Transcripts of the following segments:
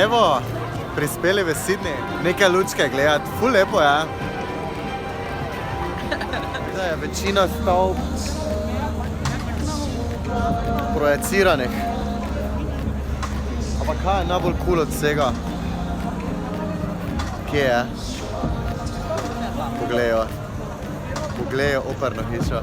Evo, prispeli v Sydney, nekaj lučke gledati, ful lepo je. Zdaj je večina stavb projeciranih. Ampak kaj je najbolj cool od vsega? Kje je? Pogledajo operno hišo.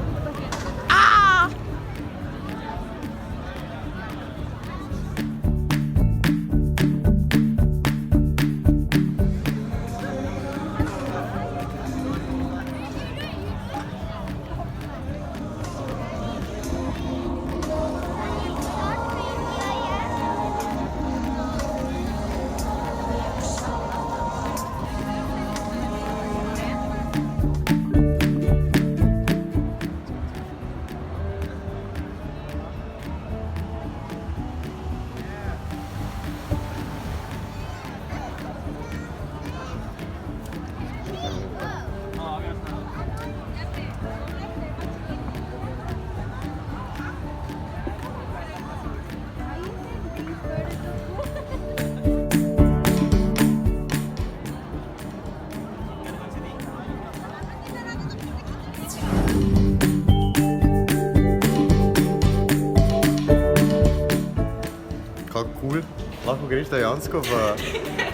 Cool. Lahko greš dejansko v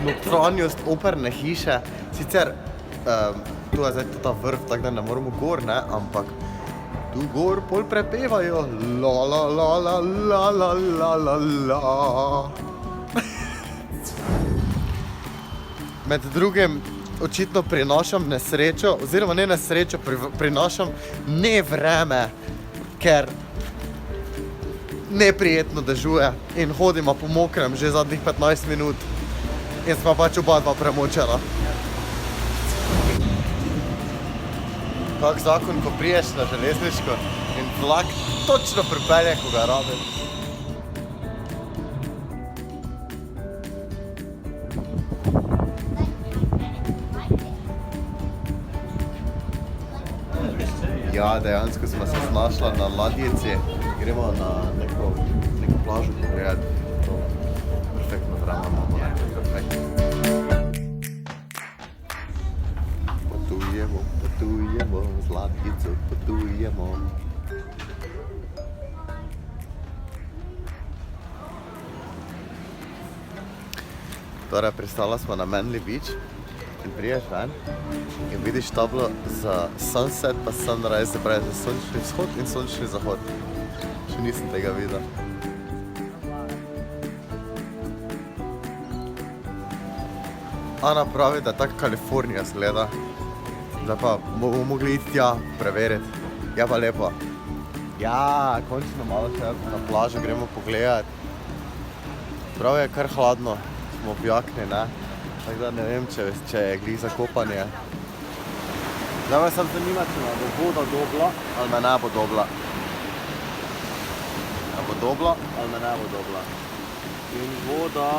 notranjost operne hiše. Sicer, tu je zdaj ta vrh, tako da ne moramo gor, ne, ampak tu gor pol prepevajo la la la la la la la la la. Med drugim očitno prinašam nesrečo, oziroma ne nesrečo, prinašam nevreme, ker neprijetno dežuje in hodimo po mokrem že zadnjih 15 minut in smo pač oba dva premočena. Kak zakon, ko priješ na železniško in vlak točno pripelje, ko ga rabim. Ja, dejansko smo se znašla na ladjici. Gremo na neko plažo pogledati. Perfektno vreme imamo, ne? Perfektno. Potujemo, z ladjico potujemo. Torej, pristala smo na Manly Beach in priješ ven in vidiš tablo za sunset pa sunrise, se pravi za sončni vzhod in sončni zahod. Še nisem tega videl. Ana pravi, da tako Kalifornija zgleda. Zdaj pa bomo mogli iti tja preveriti. Je pa lepo. Ja, končno malo še na plažo gremo pogledati. Prav je kar hladno, smo objakni, ne? Tako da ne vem, če je glih za kopanje. Zdaj me sem zanima, če me bo voda dobila ali me ne bo dobila. Me bo dobila ali me ne bo dobila. In voda...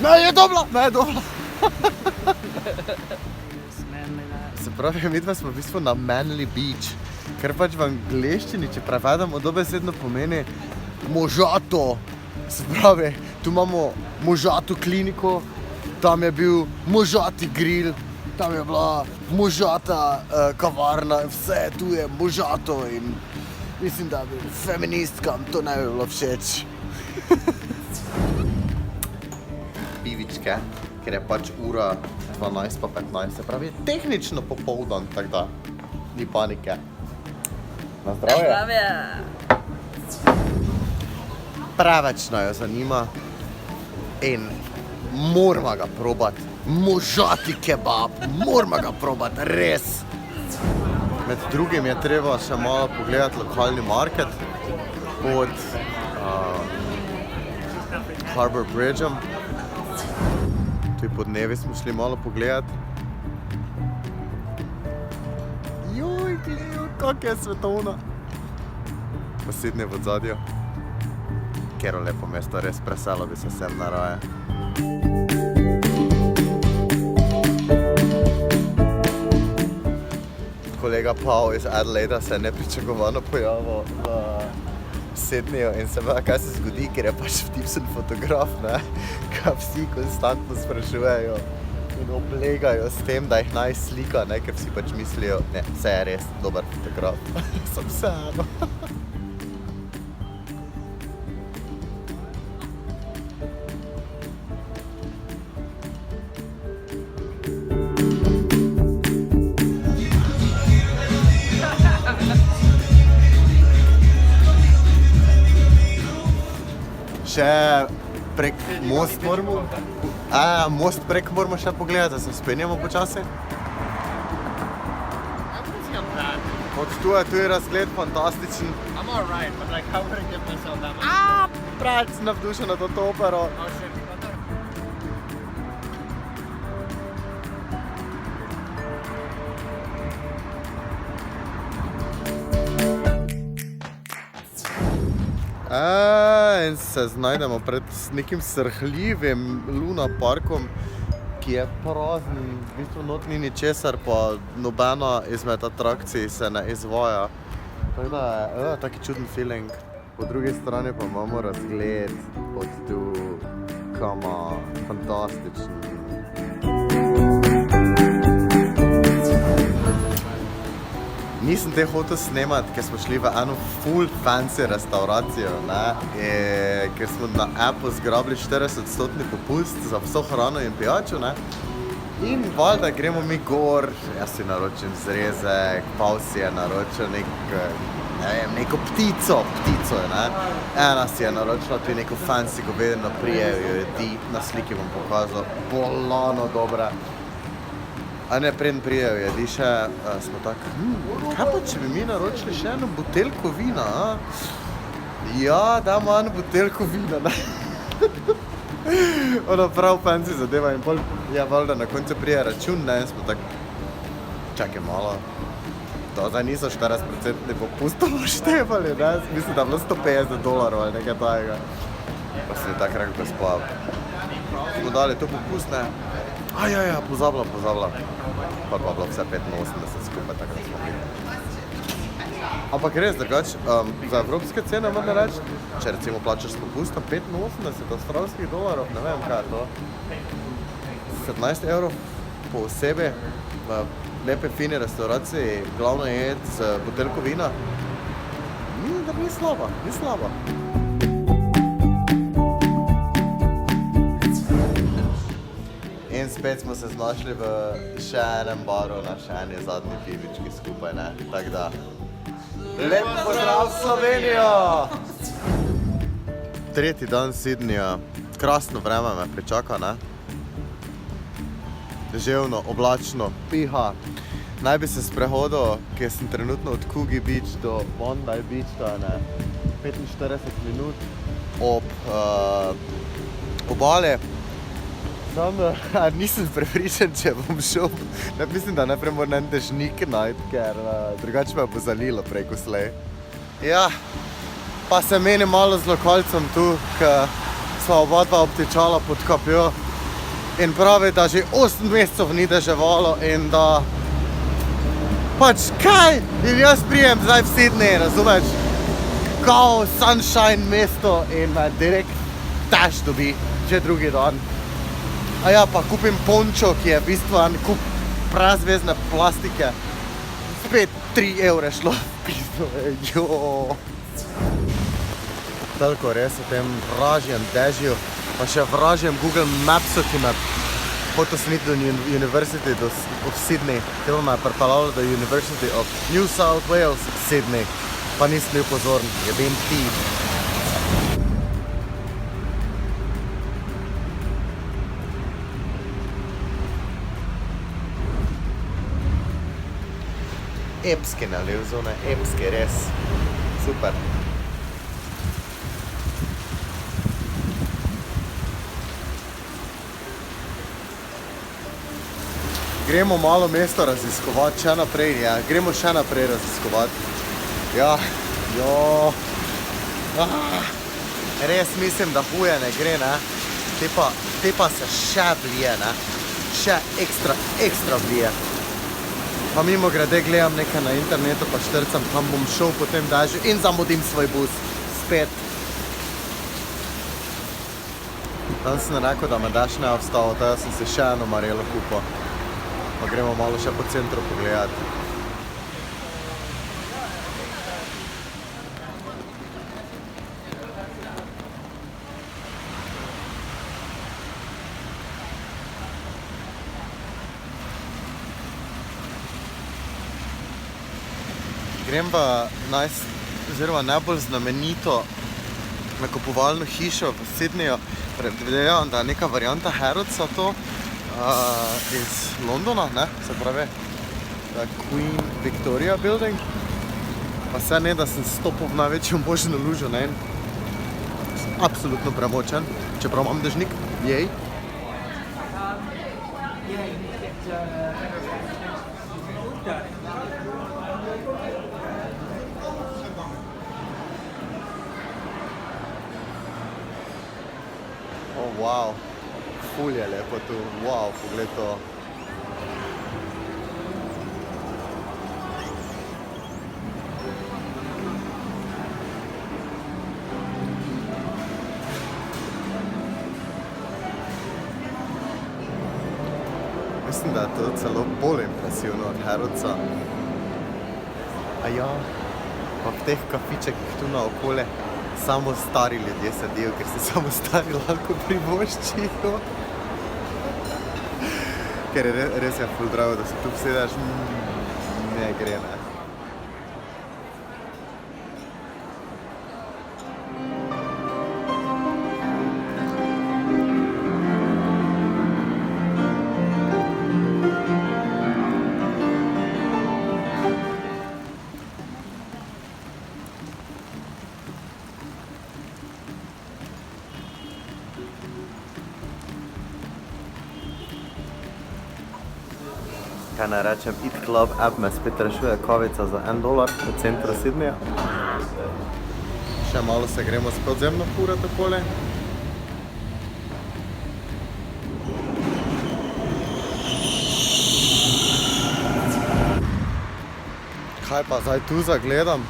Me je dobila! Me je dobila! Se pravi, midva smo v bistvu na Manly Beach, ker pač v angleščini, če prevedemo, dobesedno pomeni možato. Se pravi, tu imamo možato kliniko, tam je bil možati grill, tam je bila možata kavarna, vse tu je možato in mislim, da bi feministkam to ne bi bilo všeč. Pivičke, ker je pač ura 12 pa 15, se pravi tehnično popoldan, tako da ni panike. Na zdravje! Na zdravje! Prevečno jo zanima in moramo ga probati. Možati kebab, moramo ga probati, res! Med drugim je treba še malo pogledati lokalni market pod Harbour Bridgeom. Tudi pod dnevi smo šli malo pogledati. Joj, gledaj, kak je svetovna. Pa Sydney v odzadju. Kero lepo mesto, res preselo bi se sem naraje. Kolega Pao iz Adelaida se je nepričakovano pojavil v Sydneyju in se veda, kaj se zgodi, ker je pač vtipsen fotograf, ne, kaj vsi konstantno sprašujejo in oblegajo s tem, da jih naj slika, ne, ker vsi pač mislijo, ne, vse je res dober fotograf. Sem vseeno. Še prek most moramo, most prek moramo še pogledati, da se spenjamo počasi. Od tu je razgled fantastičen. I'm alright, but like, how would I give myself that much? Prav si navdušen na to opero. Oh shit, what the? In se znajdemo pred nekim srhljivim Luna parkom, ki je prazen, v bistvu not ni ničesar, pa nobena izmed atrakcij se ne izvaja. Tako da je taki čuden feeling. Po drugi strani pa imamo razgled od tu, kama, fantastičen. Nisem te hotel snemati, ker smo šli v eno full fancy restauracijo, ne, ker smo na appu zgrabili 40% popust za vso hrano in pijačo, ne. In valjda gremo mi gor, jaz si naročim zrezek, Paul si je naročil neko ptico je, ne. Ena si je naročila tudi neko fancy govedino, prijejo jedi, na sliki bom pokazal, bolano dobra. A ne, preden prijejo jedi še, smo tako, kaj pa, če bi mi naročili še eno buteljko vina, a? Ja, damo eno buteljko vina, ne. Ono prav fancy zadeva in pol je valjda na koncu prije račun, ne, in smo tako, čakaj malo, to zdaj niso 40% popustov števali, ne, mislim, da je bilo $150 ali nekaj tajega. Pa sem tako rekel, ko spav. Smo dali to popust, ne. Ja, pozabila. Pa bilo vse 85 skupaj, takrat smo bili. Ampak res, drugač, za evropske cene moram reči, če recimo plačaš s popustom 85 avstralskih dolarjev, ne vem kaj je to, 17 evrov po osebi, v lepe fini restauraciji, glavno jed z buteljko vina, ni slaba. In spet smo se znašli v še enem baru na še eni zadnji pivički skupaj, ne, tako da. Lep pozdrav Slovenijo! Tretji dan Sydneyja, krasno vreme me pričaka, ne. Deževno, oblačno, piha. Naj bi se sprehodil, ker sem trenutno od Coogee Beach do Bondi Beach, to je, ne, 45 minut ob obali. Sam nisem prepričan, če bom šel, mislim, da najprej moram en dežnik najti, ker drugače me bo zalilo preko slej. Ja, pa se meni malo z lokalcem tu, ker sva oba dva obtičala pod kapjo in pravi, da že 8 mesecev ni deževalo in da pač kaj, in jaz prijem zdaj v Sydney, razumeš, kao sunshine mesto in me direkt tež dobi, že drugi dan. A ja, pa kupim pončo, ki je v bistvu en kup prazvezne plastike. Spet 3 evre šlo v pizdu, jo. Toliko res v tem vražjem dežju, pa še vražjem Google Mapsu, ki me hotel sniti do University of Sydney, ki me je pripeljalo do University of New South Wales, Sydney, pa nisem bil pozoren, jebem ti. Epski naliv zone, epski, res. Super. Gremo malo mesto raziskovati, še naprej, ja. Gremo še naprej raziskovati. Ja, jo. Res mislim, da huje ne gre, ne. Te pa se še vlije, ne. Še ekstra vlije. Pa mimo grede gledam nekaj na internetu, pa štrcam, kam bom šel po tem dežju in zamudim svoj bus. 5. Tam sem rekel, da me daš ne vstalo, da sem si še eno marelo kupil. Pa gremo malo še po centru pogledati. Grem v oziroma najbolj znamenito nakupovalno hišo v Sydneyju. Predvidevam, da je neka varianta Harrodsa to iz Londona, ne? Se pravi, da Queen Victoria Building. Pa se ne, da sem stopil v največjo možno lužo, ne? Sem absolutno premočen, čeprav imam dežnik. Jej. Wow, ful je lepo tu, wow, pogled to. Mislim, da je to celo bolj impresivno od Harrodsa. A ja, pa v teh kafičekih tu naokoli samo stari ljudje sedijo, ker se samo stari lahko privoščijo. Ker je res je ful drago, da se tu posedeš, ne gre, ne. Kaj naj rečem, Eat Club app me spet rešuje kavica za $1 v centru Sydneyja. Še malo se gremo s podzemno furo takole. Kaj pa zdaj tu zagledam?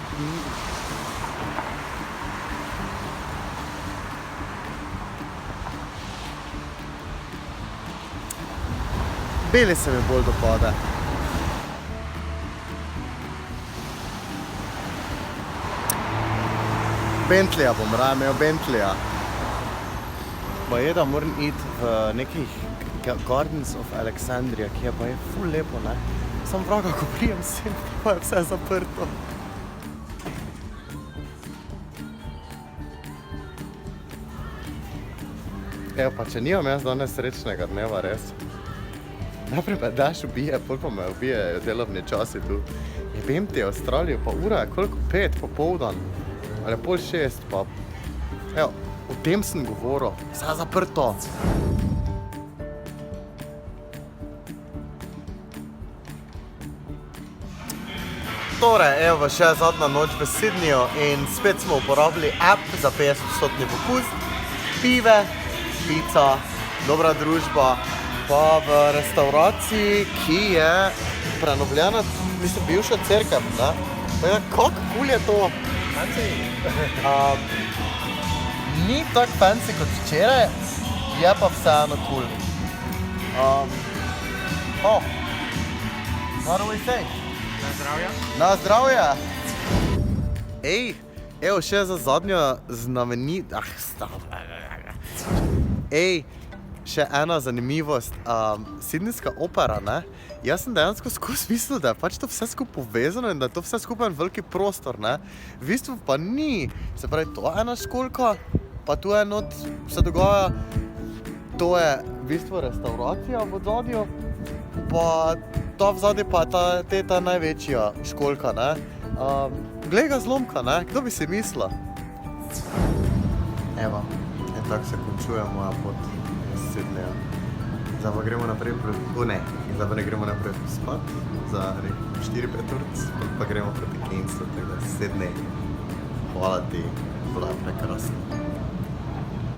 Beli se mi bolj dopade. Bentleyja bom raje imel, Bentleyja. Pa je, da moram iti v nekih Gardens of Alexandria, ki je pa je ful lepo, ne? Sam vraga, ko prijem sem, pa je vse zaprto. Evo, pa če nimam jaz danes srečnega dneva, res. Najprej me daš ubije, pol pa me ubijejo delovni časi tu. Jebem ti Avstralijo, pa ura je koliko? 5 popoldan. Ali 5:30 pa... Evo, o tem sem govoril. Vse je zaprto. Torej, evo, še zadnja noč v Sydneyju in spet smo uporabili app za 50% popust. Pive, pica, dobra družba. Pa v restauraciji, ki je prenovljena, mislim, bivša cerkev, ne? Pa je, kako cool je to? Fancy. Ni tak fancy kot včeraj, je pa vseeno cool. What do we say? Na zdravje. Na zdravje! Ej, evo še za zadnjo Ej, še ena zanimivost, Sydneyska opera, ne? Jaz sem dejansko skozi mislil, da je pač to vse skupaj povezano in da je to vse skupaj en veliki prostor, ne? V bistvu pa ni. Se pravi, to je ena školka, pa tu je not se dogaja, to je v bistvu restauracija v odzadju, pa ta v zadnji pa je ta največja školka, ne? Glej ga zlomka, ne? Kdo bi si mislil? Evo, in tako se končuje moja pot. Sydneyja. Zdaj pa gremo naprej zdaj pa ne gremo naprej spat za 4-5 ur, pa gremo proti Keynesu, tako da Sydney. Hvala ti, bila je prekrasna.